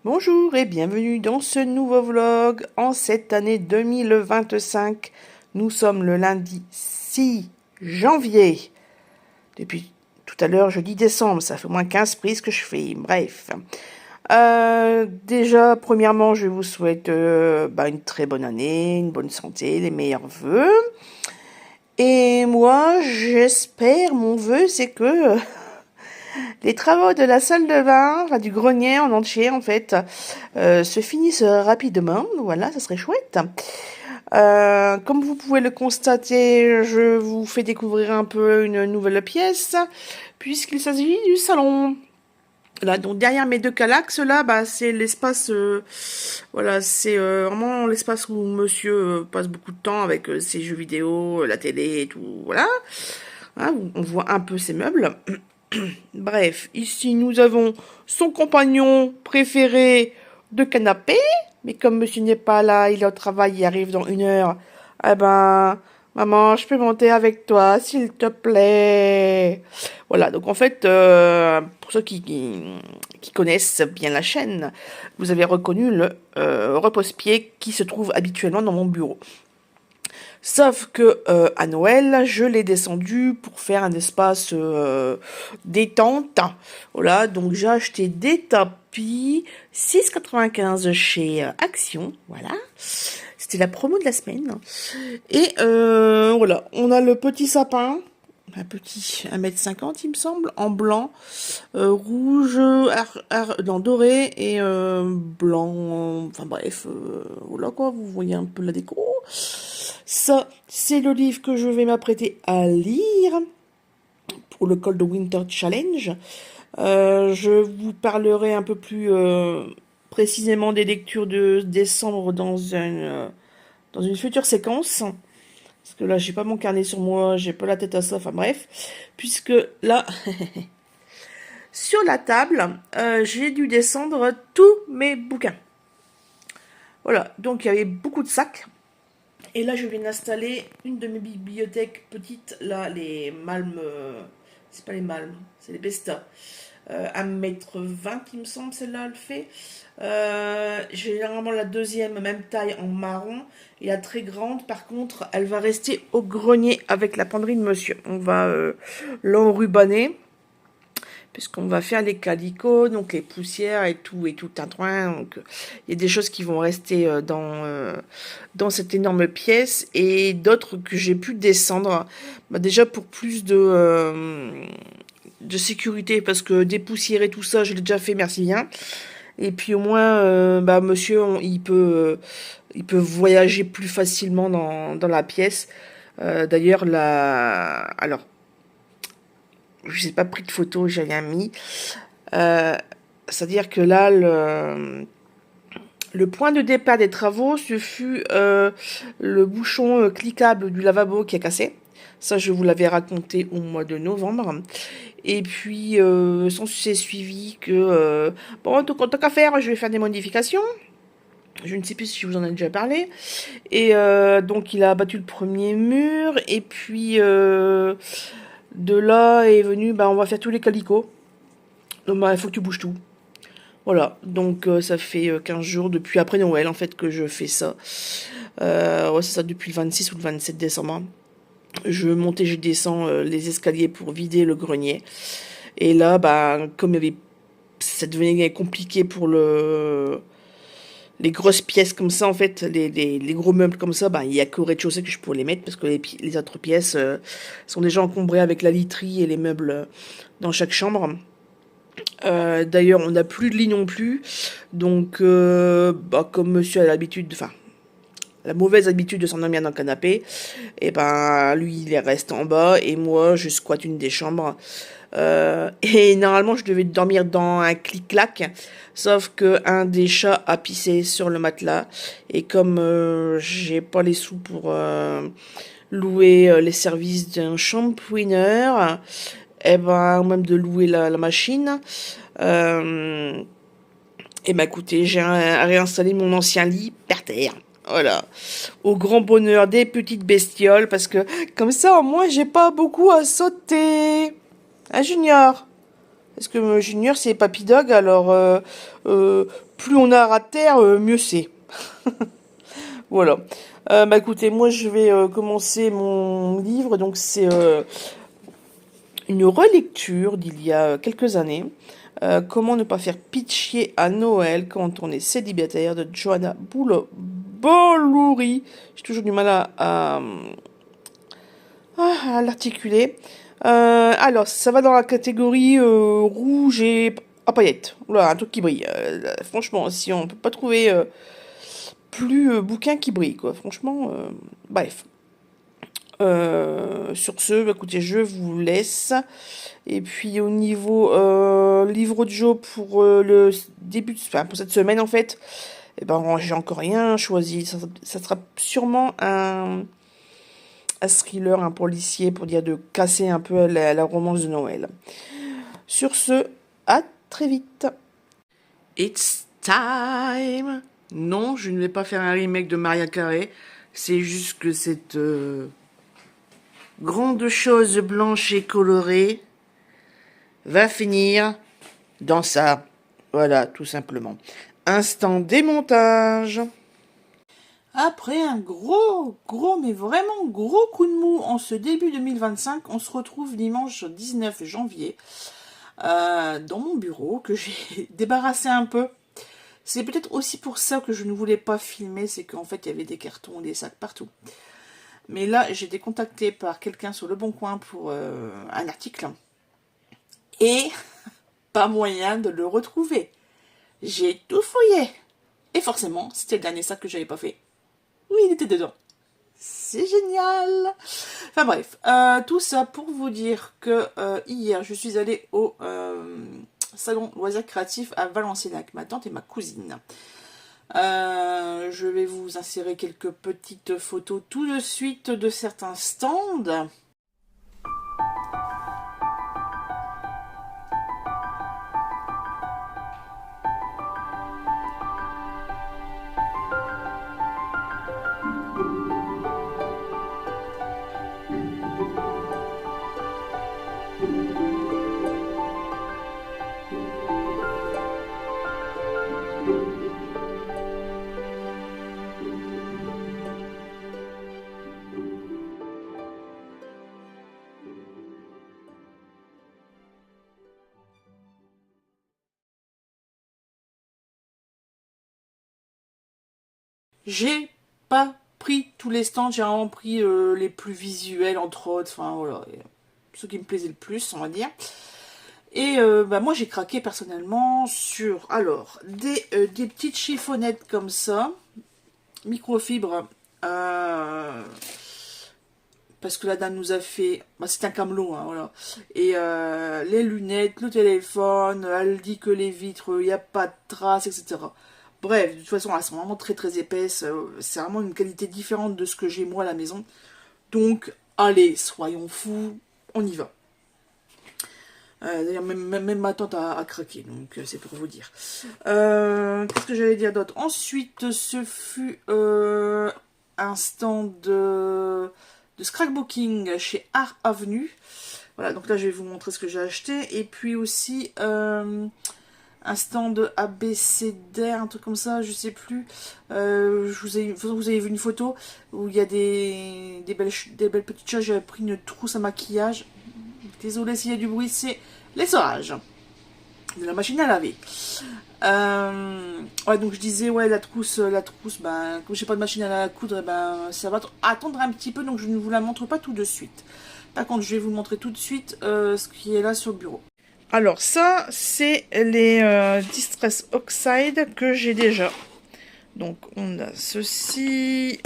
Bonjour et bienvenue dans ce nouveau vlog en cette année 2025. Nous sommes le lundi 6 janvier. Depuis tout à l'heure, je dis décembre, ça fait au moins 15 prises que je fais. Bref. Déjà, premièrement, je vous souhaite une très bonne année, une bonne santé, les meilleurs vœux. Et moi, j'espère, mon vœu, c'est que les travaux de la salle de bain, enfin, du grenier en entier en fait, se finissent rapidement. Voilà, ça serait chouette. Comme vous pouvez le constater, je vous fais découvrir un peu une nouvelle pièce, puisqu'il s'agit du salon. Là, donc derrière mes deux calax, là, c'est l'espace, voilà, c'est vraiment l'espace où monsieur passe beaucoup de temps avec ses jeux vidéo, la télé et tout, voilà. Hein, on voit un peu ses meubles. Bref, ici nous avons son compagnon préféré de canapé. Mais comme monsieur n'est pas là, il est au travail, il arrive dans 1 heure. Eh ben, maman, je peux monter avec toi, s'il te plaît. Voilà, donc en fait, pour ceux qui connaissent bien la chaîne, vous avez reconnu le repose-pied qui se trouve habituellement dans mon bureau. Sauf que à Noël, je l'ai descendu pour faire un espace détente. Voilà, donc j'ai acheté des tapis 6,95 chez Action. Voilà, c'était la promo de la semaine. Et voilà, on a le petit sapin. Un petit 1,50 m il me semble, en blanc, rouge, non, doré et blanc, enfin bref, voilà quoi, vous voyez un peu la déco. Ça, c'est le livre que je vais m'apprêter à lire pour le Cold Winter Challenge. Je vous parlerai un peu plus précisément des lectures de décembre dans une future séquence. Parce que là, j'ai pas mon carnet sur moi, j'ai pas la tête à ça, enfin bref. Puisque là, sur la table, j'ai dû descendre tous mes bouquins. Voilà, donc il y avait beaucoup de sacs. Et là, je viens d'installer une de mes bibliothèques petites, là, les Malm, c'est pas les Malm, c'est les Besta. 1,20 m, il me semble, celle-là, elle fait. J'ai généralement la deuxième, même taille, en marron. Et la très grande, par contre, elle va rester au grenier avec la penderie de monsieur. On va l'enrubanner, puisqu'on va faire les calicots, donc les poussières et tout tintouin. Donc, il y a des choses qui vont rester dans cette énorme pièce et d'autres que j'ai pu descendre. Déjà pour plus de sécurité, parce que dépoussiérer tout ça, je l'ai déjà fait, merci bien. Et puis au moins, monsieur, il peut voyager plus facilement dans la pièce. D'ailleurs, alors, je n'ai pas pris de photo, j'ai rien mis. C'est-à-dire que là, le point de départ des travaux, ce fut le bouchon cliquable du lavabo qui a cassé. Ça, je vous l'avais raconté au mois de novembre. Et puis, s'est suivi que, bon, tant qu'à faire, je vais faire des modifications. Je ne sais plus si je vous en ai déjà parlé. Et donc, il a abattu le premier mur. Et puis, de là est venu, on va faire tous les calicots. Donc, il faut que tu bouges tout. Voilà, donc ça fait 15 jours depuis après Noël en fait que je fais ça. Ouais, c'est ça depuis le 26 ou le 27 décembre. Je monte et je descends les escaliers pour vider le grenier. Et là, comme ça devenait compliqué pour les grosses pièces comme ça, en fait, les gros meubles comme ça, il y a qu'au rez-de-chaussée que je pourrais les mettre parce que les autres pièces sont déjà encombrées avec la literie et les meubles dans chaque chambre. D'ailleurs, on n'a plus de lit non plus. Donc, comme monsieur a l'habitude, enfin, la mauvaise habitude de s'endormir dans le canapé, et lui, il reste en bas et moi, je squatte une des chambres. Et normalement, je devais dormir dans un clic-clac, sauf que un des chats a pissé sur le matelas. Et comme j'ai pas les sous pour louer les services d'un shampooineur, ou même de louer la machine, écoutez, j'ai réinstallé mon ancien lit par terre. Voilà. Au grand bonheur des petites bestioles, parce que comme ça, au moins, j'ai pas beaucoup à sauter. Hein, Junior? Parce que Junior, c'est Papy Dog, alors plus on a à terre, mieux c'est. Voilà. Bah écoutez, moi je vais commencer mon livre. Donc c'est une relecture d'il y a quelques années. Comment ne pas faire pitié à Noël quand on est célibataire, de Johanna Bolouri. J'ai toujours du mal à l'articuler. Alors, ça va dans la catégorie rouge et à paillettes. Voilà, un truc qui brille. Franchement, si on peut pas trouver plus bouquin qui brille, quoi. Franchement, bref. Sur ce, bah, écoutez, je vous laisse. Et puis au niveau livre de Joe pour le début, enfin pour cette semaine en fait, eh ben j'ai encore rien choisi. Ça sera sûrement un thriller, un policier pour dire de casser un peu la romance de Noël. Sur ce, à très vite. It's time. Non, je ne vais pas faire un remake de Maria Carey. C'est juste que cette grande chose blanche et colorée va finir dans ça. Voilà, tout simplement. Instant démontage. Après un gros, mais vraiment gros coup de mou en ce début 2025, on se retrouve dimanche 19 janvier dans mon bureau que j'ai débarrassé un peu. C'est peut-être aussi pour ça que je ne voulais pas filmer, c'est qu'en fait il y avait des cartons, des sacs partout. Mais là, j'ai été contactée par quelqu'un sur Le Bon Coin pour un article. Et pas moyen de le retrouver. J'ai tout fouillé. Et forcément, c'était le dernier sac que j'avais pas fait. Oui, il était dedans. C'est génial. Enfin bref, tout ça pour vous dire que hier, je suis allée au salon loisirs créatifs à Valenciennes avec ma tante et ma cousine. Je vais vous insérer quelques petites photos tout de suite de certains stands. J'ai pas pris tous les stands, j'ai vraiment pris les plus visuels entre autres, enfin voilà, ceux qui me plaisaient le plus, on va dire. Et bah, moi j'ai craqué personnellement sur alors des petites chiffonnettes comme ça, microfibre, parce que la dame nous a fait, bah, c'est un camelot, hein, voilà. Et les lunettes, le téléphone, elle dit que les vitres, il n'y a pas de traces, etc. Bref, de toute façon, elles sont vraiment très épaisses. C'est vraiment une qualité différente de ce que j'ai moi à la maison. Donc, allez, soyons fous, on y va. D'ailleurs, même ma tante a craqué, donc c'est pour vous dire. Qu'est-ce que j'allais dire d'autre? Ensuite, ce fut un stand de scrapbooking chez Art Avenue. Voilà, donc là, je vais vous montrer ce que j'ai acheté. Et puis aussi un stand abécédaire, un truc comme ça, je sais plus. Vous avez vu une photo où il y a des belles petites choses. J'avais pris une trousse à maquillage. Désolée s'il y a du bruit, c'est l'essorage de la machine à laver. Ouais, donc je disais, ouais, la trousse, ben, comme j'ai pas de machine à la coudre, ben, ça va attendre un petit peu, donc je ne vous la montre pas tout de suite. Par contre, je vais vous montrer tout de suite ce qui est là sur le bureau. Alors ça, c'est les Distress Oxide que j'ai déjà. Donc on a ceci,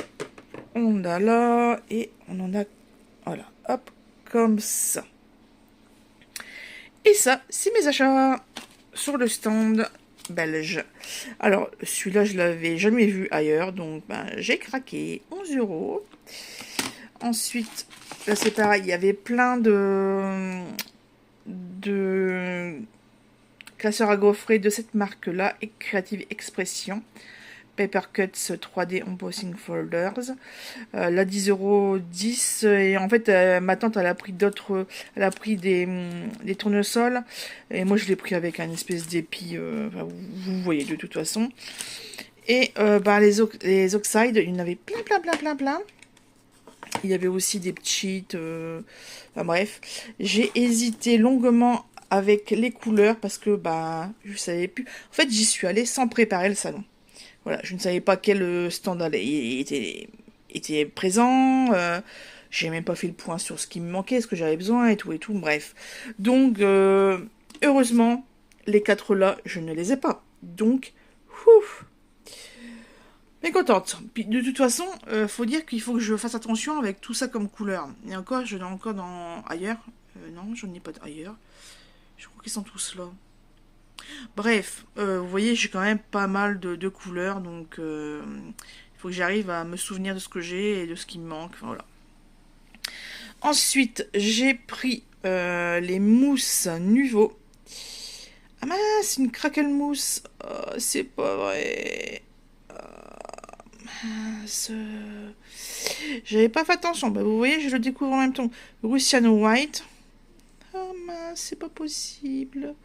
on a là, et on en a, voilà, hop, comme ça. Et ça, c'est mes achats sur le stand belge. Alors, celui-là, je l'avais jamais vu ailleurs, donc ben, j'ai craqué 11 €. Ensuite, là c'est pareil, il y avait plein de classeurs à gaufrer de cette marque-là, et Creative Expression. Paper Cuts 3D Embossing Folders. Là, 10,10 €. Et en fait, ma tante, elle a pris d'autres. Elle a pris des tournesols. Et moi, je l'ai pris avec un espèce d'épi. Enfin, vous voyez de toute façon. Et les Oxide, il y en avait plein, plein, plein, plein, plein. Il y avait aussi des cheats. Enfin bref. J'ai hésité longuement avec les couleurs parce que je savais plus. En fait, j'y suis allée sans préparer le salon. Voilà, je ne savais pas quel stand était présent. J'ai même pas fait le point sur ce qui me manquait, ce que j'avais besoin et tout, bref. Donc, heureusement, les 4 là, je ne les ai pas. Donc, ouf, mécontente. Puis, de toute façon, faut dire qu'il faut que je fasse attention avec tout ça comme couleur. Et encore, je l'ai encore dans ailleurs. Non, j'en ai pas ailleurs. Je crois qu'ils sont tous là. Bref, vous voyez, j'ai quand même pas mal de couleurs, donc il faut que j'arrive à me souvenir de ce que j'ai et de ce qui me manque. Enfin, voilà. Ensuite, j'ai pris les mousses Nuvo. Ah mince, une crackle mousse. Oh, c'est pas vrai. Mince. J'avais pas fait attention. Vous voyez, je le découvre en même temps. Russian White. Oh mince, c'est pas possible.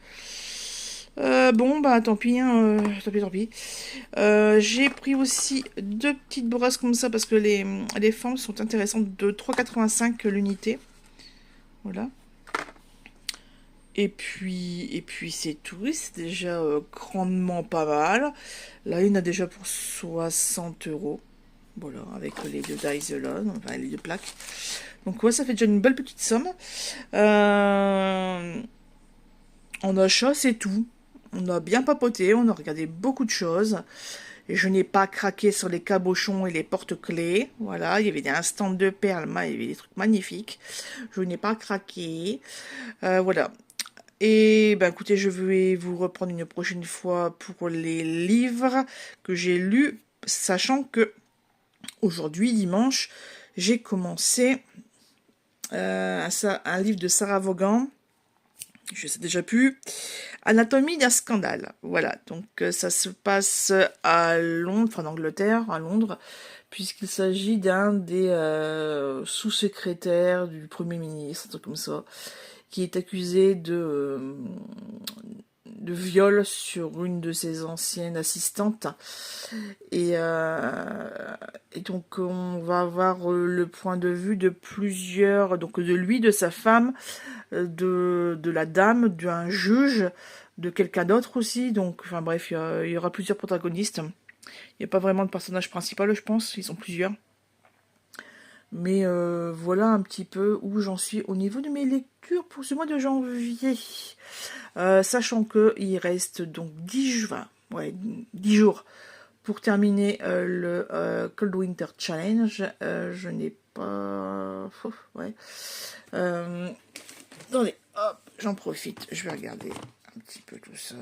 Bon, tant pis, hein, tant pis. J'ai pris aussi 2 petites brosses comme ça parce que les formes sont intéressantes, de 3,85 l'unité. Voilà. Et puis c'est tout, c'est déjà grandement pas mal. Là, il y en a déjà pour 60 €. Voilà, avec les 2 dies là, enfin les 2 plaques. Donc ouais, ça fait déjà une belle petite somme. En achat, c'est tout. On a bien papoté, on a regardé beaucoup de choses. Et je n'ai pas craqué sur les cabochons et les porte-clés. Voilà, il y avait un stand de perles, il y avait des trucs magnifiques. Je n'ai pas craqué. Voilà. Et écoutez, je vais vous reprendre une prochaine fois pour les livres que j'ai lus, sachant que aujourd'hui, dimanche, j'ai commencé un livre de Sarah Vaughan. Je sais déjà plus. Anatomie d'un scandale. Voilà, donc ça se passe à Londres, enfin en Angleterre, à Londres, puisqu'il s'agit d'un des sous-secrétaires du Premier ministre, un truc comme ça, qui est accusé de viol sur une de ses anciennes assistantes. Et donc on va avoir le point de vue de plusieurs, donc de lui, de sa femme, de la dame, d'un juge, de quelqu'un d'autre aussi. Donc, enfin bref, il y aura plusieurs protagonistes. Il n'y a pas vraiment de personnage principal, je pense. Ils sont plusieurs. Mais voilà un petit peu où j'en suis au niveau de mes lectures pour ce mois de janvier. Sachant qu'il reste donc 10 jours pour terminer le Cold Winter Challenge. Je n'ai pas... Attendez, hop, j'en profite. Je vais regarder un petit peu tout ça.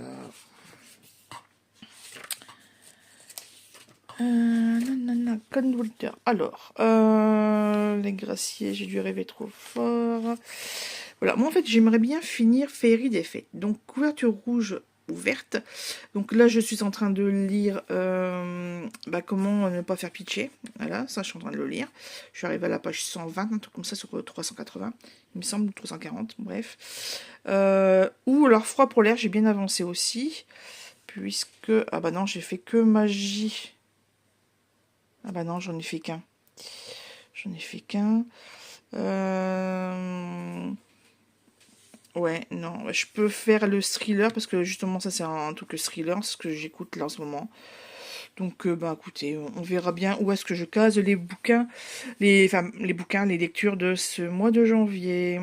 Cold Winter. Alors, les graciers, j'ai dû rêver trop fort. Voilà, moi en fait j'aimerais bien finir Féerie des Fêtes. Donc couverture rouge ou verte. Donc là je suis en train de lire comment ne pas faire pitcher. Voilà, ça je suis en train de le lire. Je suis arrivée à la page 120, un truc comme ça sur 380. Il me semble 340, bref. Ou alors Froid polaire, j'ai bien avancé aussi. Puisque... Ah bah non, j'ai fait que magie. Ah bah non, j'en ai fait qu'un. Ouais, non, je peux faire le thriller parce que justement ça c'est un truc thriller, c'est ce que j'écoute là en ce moment. Donc écoutez, on verra bien où est-ce que je case les bouquins, les lectures de ce mois de janvier.